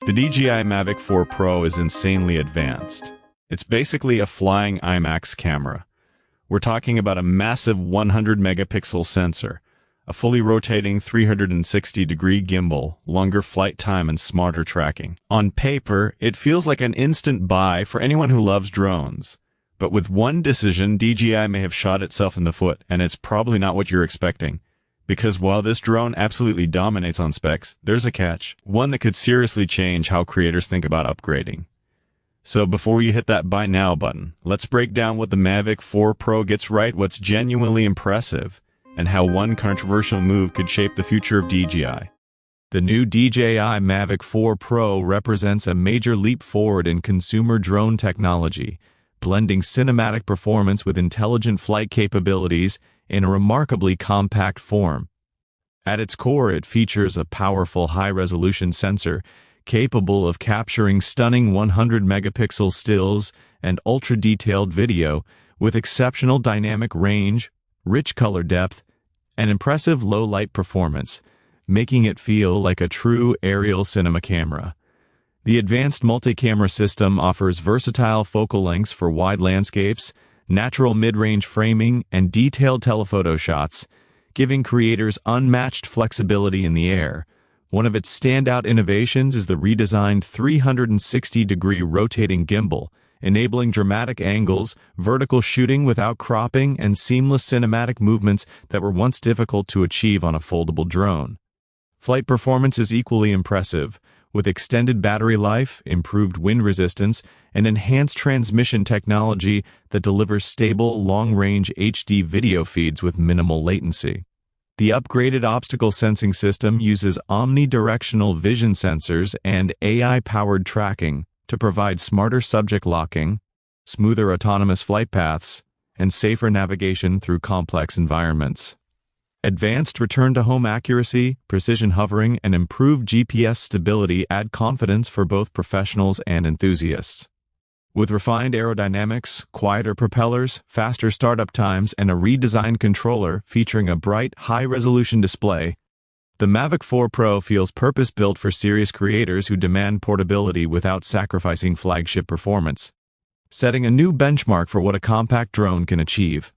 The DJI Mavic 4 Pro is insanely advanced. It's basically a flying IMAX camera. We're talking about a massive 100 megapixel sensor, a fully rotating 360-degree gimbal, longer flight time, and smarter tracking. On paper, it feels like an instant buy for anyone who loves drones. But with one decision, DJI may have shot itself in the foot, and it's probably not what you're expecting. Because while this drone absolutely dominates on specs, there's a catch, one that could seriously change how creators think about upgrading. So before you hit that buy now button, let's break down what the Mavic 4 Pro gets right, what's genuinely impressive, and how one controversial move could shape the future of DJI. The new DJI Mavic 4 Pro represents a major leap forward in consumer drone technology, blending cinematic performance with intelligent flight capabilities in a remarkably compact form. At its core, it features a powerful high-resolution sensor capable of capturing stunning 100-megapixel stills and ultra-detailed video with exceptional dynamic range, rich color depth, and impressive low-light performance, making it feel like a true aerial cinema camera. The advanced multi-camera system offers versatile focal lengths for wide landscapes, natural mid-range framing, and detailed telephoto shots, giving creators unmatched flexibility in the air. One of its standout innovations is the redesigned 360-degree rotating gimbal, enabling dramatic angles, vertical shooting without cropping, and seamless cinematic movements that were once difficult to achieve on a foldable drone. Flight performance is equally impressive, with extended battery life, improved wind resistance, and enhanced transmission technology that delivers stable, long-range HD video feeds with minimal latency. The upgraded obstacle sensing system uses omnidirectional vision sensors and AI-powered tracking to provide smarter subject locking, smoother autonomous flight paths, and safer navigation through complex environments. Advanced return-to-home accuracy, precision hovering, and improved GPS stability add confidence for both professionals and enthusiasts. With refined aerodynamics, quieter propellers, faster startup times, and a redesigned controller featuring a bright, high-resolution display, the Mavic 4 Pro feels purpose-built for serious creators who demand portability without sacrificing flagship performance, setting a new benchmark for what a compact drone can achieve.